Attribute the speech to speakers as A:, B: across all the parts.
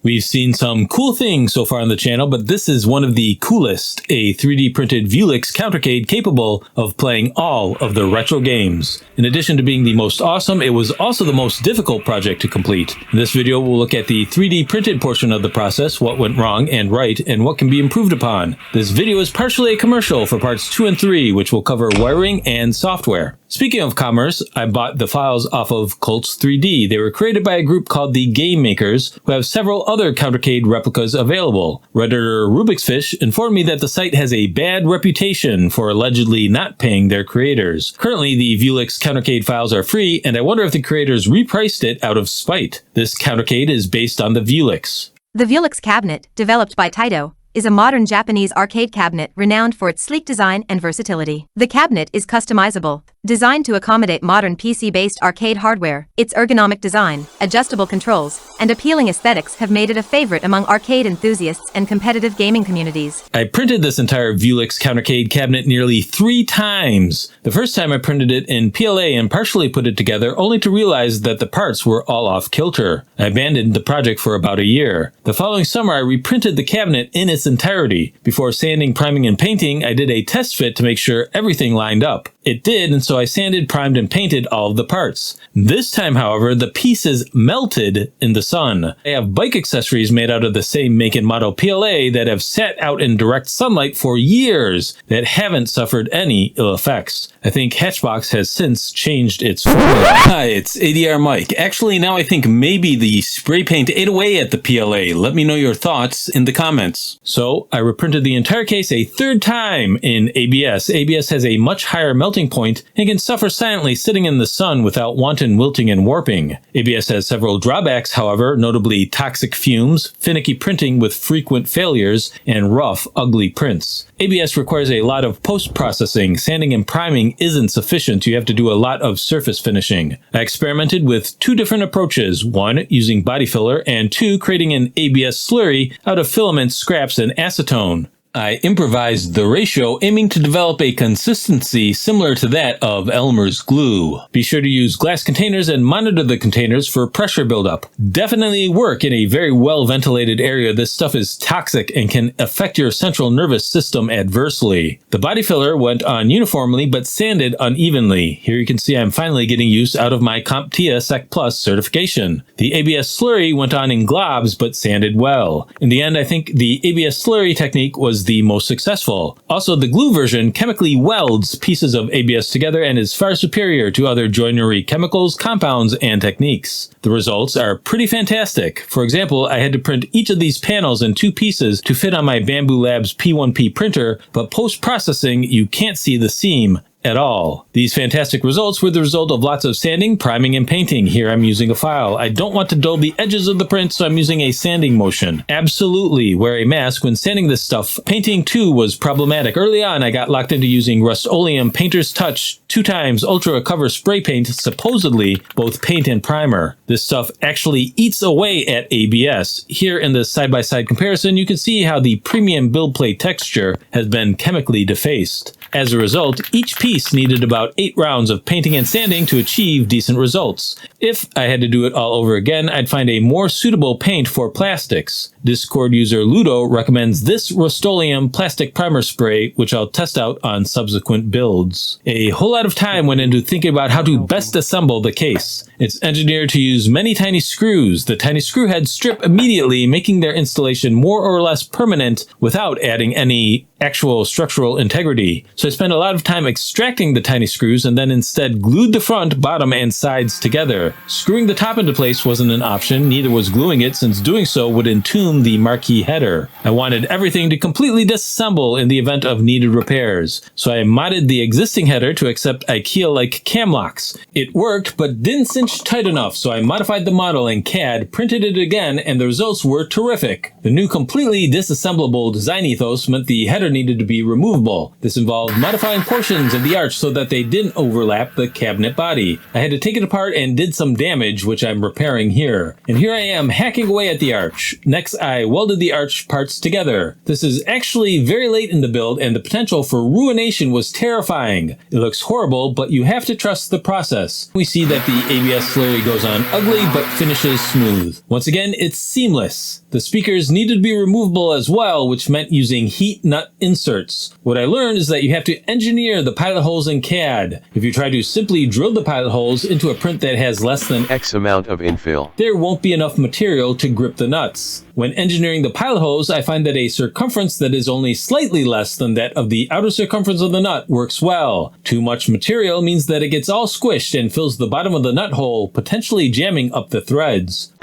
A: We've seen some cool things so far on the channel, but this is one of the coolest, a 3D printed Vewlix Countercade capable of playing all of the retro games. In addition to being the most awesome, it was also the most difficult project to complete. In this video, we'll look at the 3D printed portion of the process, what went wrong and right, and what can be improved upon. This video is partially a commercial for parts 2 and 3, which will cover wiring and software. Speaking of commerce, I bought the files off of Cults 3D. They were created by a group called the Game Makers, who have several other Countercade replicas available. Redditor Rubik's Fish informed me that the site has a bad reputation for allegedly not paying their creators. Currently, the Vewlix Countercade files are free, and I wonder if the creators repriced it out of spite. This Countercade is based on the Vewlix.
B: The Vewlix cabinet, developed by Taito, is a modern Japanese arcade cabinet renowned for its sleek design and versatility. The cabinet is customizable, designed to accommodate modern PC-based arcade hardware. Its ergonomic design, adjustable controls, and appealing aesthetics have made it a favorite among arcade enthusiasts and competitive gaming communities.
A: I printed this entire Vewlix Countercade cabinet nearly 3 times. The first time I printed it in PLA and partially put it together, only to realize that the parts were all off kilter. I abandoned the project for about a year. The following summer, I reprinted the cabinet in its entirety. Before sanding, priming, and painting, I did a test fit to make sure everything lined up. It did, and so I sanded, primed, and painted all of the parts. This time, however, the pieces melted in the sun. I have bike accessories made out of the same make and model PLA that have sat out in direct sunlight for years that haven't suffered any ill effects. I think Hatchbox has since changed its formula. Hi, it's ADR Mike. Actually, now I think maybe the spray paint ate away at the PLA. Let me know your thoughts in the comments. So, I reprinted the entire case a 3rd time in ABS. ABS has a much higher melting point and can suffer silently sitting in the sun without wanton wilting and warping. ABS has several drawbacks, however, notably toxic fumes, finicky printing with frequent failures, and rough, ugly prints. ABS requires a lot of post-processing. Sanding and priming isn't sufficient. You have to do a lot of surface finishing. I experimented with 2 different approaches. 1, using body filler, and 2, creating an ABS slurry out of filaments, scraps, and acetone. I improvised the ratio, aiming to develop a consistency similar to that of Elmer's glue. Be sure to use glass containers and monitor the containers for pressure buildup. Definitely work in a very well ventilated area. This stuff is toxic and can affect your central nervous system adversely. The body filler went on uniformly but sanded unevenly. Here you can see I'm finally getting use out of my CompTIA Sec Plus certification. The ABS slurry went on in globs but sanded well. In the end, I think the ABS slurry technique was the most successful. Also, the glue version chemically welds pieces of ABS together and is far superior to other joinery chemicals, compounds, and techniques. The results are pretty fantastic. For example, I had to print each of these panels in 2 pieces to fit on my Bamboo Labs P1P printer, but post-processing, you can't see the seam at all. These fantastic results were the result of lots of sanding, priming, and painting. Here I'm using a file. I don't want to dull the edges of the print, so I'm using a sanding motion. Absolutely wear a mask when sanding this stuff. Painting too was problematic. Early on, I got locked into using Rust-Oleum Painter's Touch 2 times Ultra Cover spray paint, supposedly both paint and primer. This stuff actually eats away at ABS. Here in the side-by-side comparison, you can see how the premium build plate texture has been chemically defaced. As a result, each piece needed about 8 rounds of painting and sanding to achieve decent results. If I had to do it all over again, I'd find a more suitable paint for plastics. Discord user Ludo recommends this Rust-Oleum plastic primer spray, which I'll test out on subsequent builds. A whole lot of time went into thinking about how to best assemble the case. It's engineered to use many tiny screws. The tiny screw heads strip immediately, making their installation more or less permanent without adding any actual structural integrity. So I spent a lot of time extracting the tiny screws and then instead glued the front, bottom, and sides together. Screwing the top into place wasn't an option, neither was gluing it, since doing so would entomb the marquee header. I wanted everything to completely disassemble in the event of needed repairs, so I modded the existing header to accept IKEA-like cam locks. It worked, but didn't cinch tight enough, so I modified the model in CAD, printed it again, and the results were terrific. The new completely disassemblable design ethos meant the header header needed to be removable. This involved modifying portions of the arch so that they didn't overlap the cabinet body. I had to take it apart and did some damage, which I'm repairing here. And here I am hacking away at the arch. Next, I welded the arch parts together. This is actually very late in the build, and the potential for ruination was terrifying. It looks horrible, but you have to trust the process. We see that the ABS slurry goes on ugly, but finishes smooth. Once again, it's seamless. The speakers needed to be removable as well, which meant using heat nut inserts. What I learned is that you have to engineer the pilot holes in CAD. If you try to simply drill the pilot holes into a print that has less than
C: X amount of infill,
A: there won't be enough material to grip the nuts. When engineering the pilot hose, I find that a circumference that is only slightly less than that of the outer circumference of the nut works well. Too much material means that it gets all squished and fills the bottom of the nut hole, potentially jamming up the threads.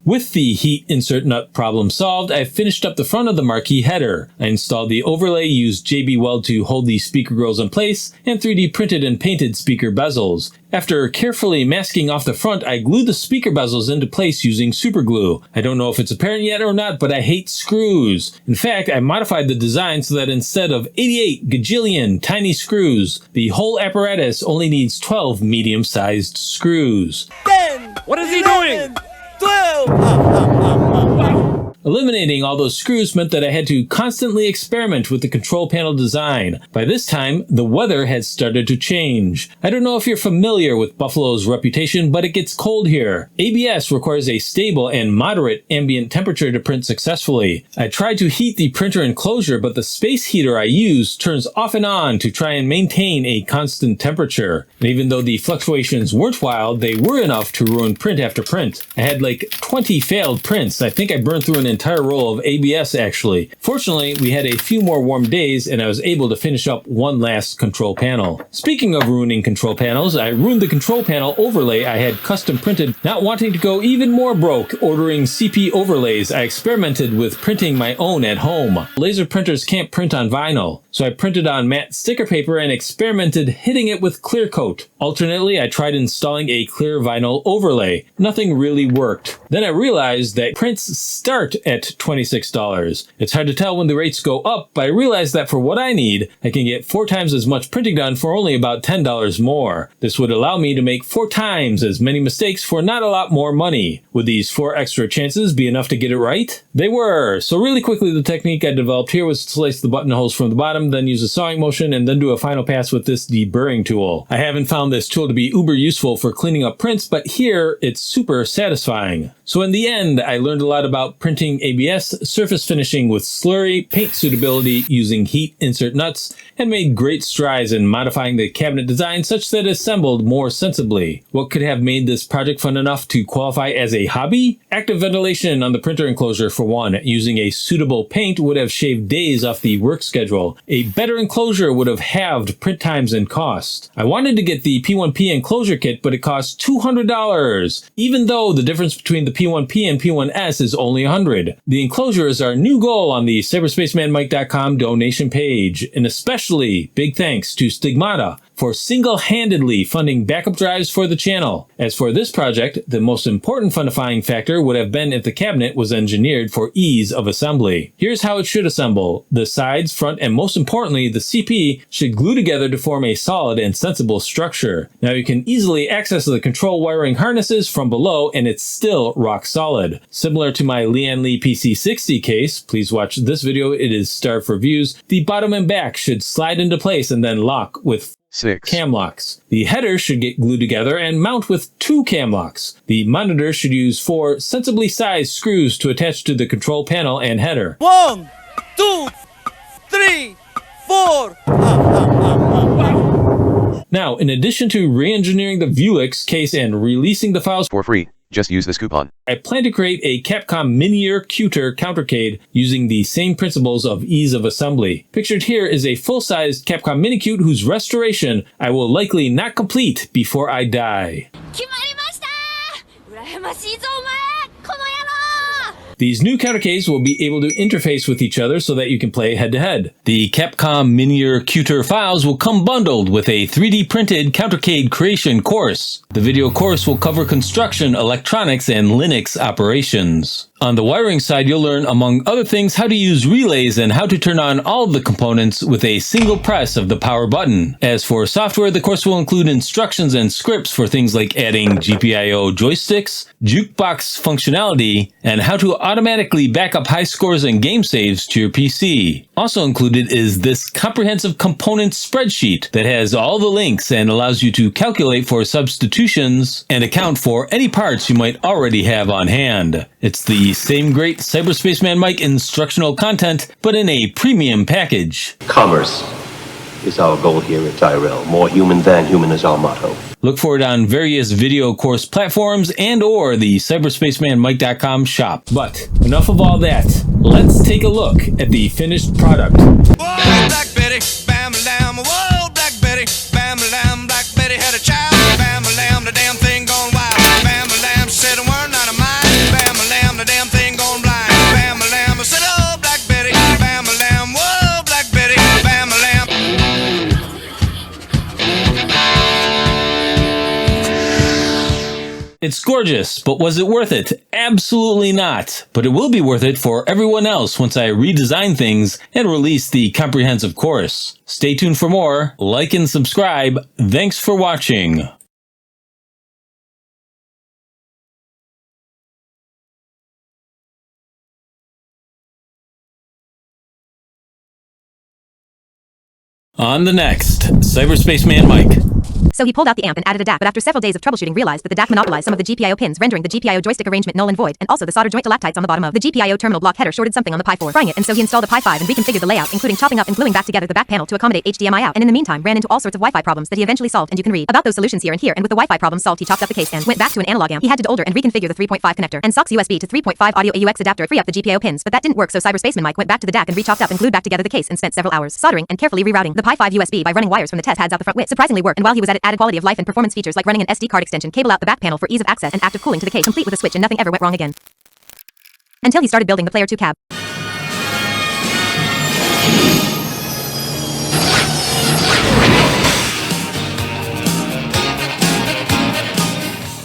A: With the heat insert nut problem solved, I finished up the front of the marquee header. I installed the overlay, used JB Weld to hold the speaker grills in place, and 3D printed and painted speaker bezels. After carefully masking off the front, I glued the speaker bezels into place using super glue. I don't know if it's apparent yet or not, but I hate screws. In fact, I modified the design so that instead of 88 gajillion tiny screws, the whole apparatus only needs 12 medium-sized screws.
D: 10!
E: What is he doing?
D: 12!
A: Eliminating all those screws meant that I had to constantly experiment with the control panel design. By this time, the weather had started to change. I don't know if you're familiar with Buffalo's reputation, but it gets cold here. ABS requires a stable and moderate ambient temperature to print successfully. I tried to heat the printer enclosure, but the space heater I use turns off and on to try and maintain a constant temperature. And even though the fluctuations weren't wild, they were enough to ruin print after print. I had like 20 failed prints. I think I burned through an entire roll of ABS actually. Fortunately, we had a few more warm days and I was able to finish up one last control panel. Speaking of ruining control panels, I ruined the control panel overlay I had custom printed. Not wanting to go even more broke ordering CP overlays, I experimented with printing my own at home. Laser printers can't print on vinyl, so I printed on matte sticker paper and experimented hitting it with clear coat. Alternately, I tried installing a clear vinyl overlay. Nothing really worked. Then I realized that prints start at $26. It's hard to tell when the rates go up, but I realized that for what I need, I can get 4 times as much printing done for only about $10 more. This would allow me to make 4 times as many mistakes for not a lot more money. Would these 4 extra chances be enough to get it right? They were. So really quickly, the technique I developed here was to slice the button holes from the bottom, then use a sawing motion, and then do a final pass with this deburring tool. I haven't found this tool to be uber useful for cleaning up prints, but here it's super satisfying. So in the end, I learned a lot about printing ABS, surface finishing with slurry, paint suitability using heat insert nuts, and made great strides in modifying the cabinet design such that it assembled more sensibly. What could have made this project fun enough to qualify as a hobby? Active ventilation on the printer enclosure for one. Using a suitable paint would have shaved days off the work schedule. A better enclosure would have halved print times and cost. I wanted to get the P1P enclosure kit, but it cost $200, even though the difference between the P1P and P1S is only $100. The enclosure is our new goal on the cyberspacemanmike.com donation page, and especially big thanks to Stigmata for single-handedly funding backup drives for the channel. As for this project, the most important fundifying factor would have been if the cabinet was engineered for ease of assembly. Here's how it should assemble. The sides, front, and most importantly, the CP should glue together to form a solid and sensible structure. Now you can easily access the control wiring harnesses from below and it's still rock solid. Similar to my Lian Li PC60 case, please watch this video, it is starved for views, the bottom and back should slide into place and then lock with
C: 6
A: cam locks. The header should get glued together and mount with 2 cam locks. The monitor should use 4 sensibly sized screws to attach to the control panel and header.
D: 1, 2, 3, 4.
A: Now, in addition to re-engineering the Vewlix case and releasing the files
C: for free, just use this coupon.
A: I plan to create a Capcom Miniature Cuter Countercade using the same principles of ease of assembly. Pictured here is a full-sized Capcom Minicute whose restoration I will likely not complete before I die. These new countercades will be able to interface with each other so that you can play head-to-head. The Capcom Miniature Cuter files will come bundled with a 3D printed Countercade creation course. The video course will cover construction, electronics, and Linux operations. On the wiring side, you'll learn, among other things, how to use relays and how to turn on all of the components with a single press of the power button. As for software, the course will include instructions and scripts for things like adding GPIO joysticks, jukebox functionality, and how to automatically back up high scores and game saves to your PC. Also included is this comprehensive component spreadsheet that has all the links and allows you to calculate for substitutions and account for any parts you might already have on hand. It's the same great Cyberspaceman Mike instructional content, but in a premium package.
E: Commerce is our goal here at Tyrell. More human than human is our motto.
A: Look for it on various video course platforms and or the cyberspacemanmike.com shop. But enough of all that. Let's take a look at the finished product.
D: Whoa, Black Betty, bam lamb. Whoa, Black Betty, bam lamb. Black Betty had a child. Bam lamb, the damn thing gone wild. Bam lamb, she said a word not of mine. Bam lamb, the damn thing gone blind. Bam lamb, I said, oh, Black Betty, bam lamb. Whoa, Black Betty, bam lamb.
A: It's gorgeous, but was it worth it? Absolutely not. But it will be worth it for everyone else once I redesign things and release the comprehensive course. Stay tuned for more. Like and subscribe. Thanks for watching. On the next, Cyberspaceman Mike.
B: So he pulled out the amp and added a DAC, but after several days of troubleshooting realized that the DAC monopolized some of the GPIO pins, rendering the GPIO joystick arrangement null and void, and also the solder joint lactites on the bottom of the GPIO terminal block header shorted something on the Pi 4. Frying it, and so he installed a Pi 5 and reconfigured the layout, including chopping up and gluing back together the back panel to accommodate HDMI out, and in the meantime ran into all sorts of Wi-Fi problems that he eventually solved, and you can read about those solutions here, and with the Wi-Fi problems solved he chopped up the case and went back to an analog amp. He had to older and reconfigure the 3.5 connector and SOX USB to 3.5 audio AUX adapter to free up the GPIO pins, but that didn't work, so Cyberspaceman Mike went back to the DAC and re-chopped up and glued back together the case and spent several hours soldering and carefully rerouting the Pi 5 USB by running wires from the test pads out the front, which surprisingly worked, and while he was at it added quality of life and performance features like running an SD card extension cable out the back panel for ease of access and active cooling to the case, complete with a switch, and nothing ever went wrong again. Until he started building the Player 2 cab.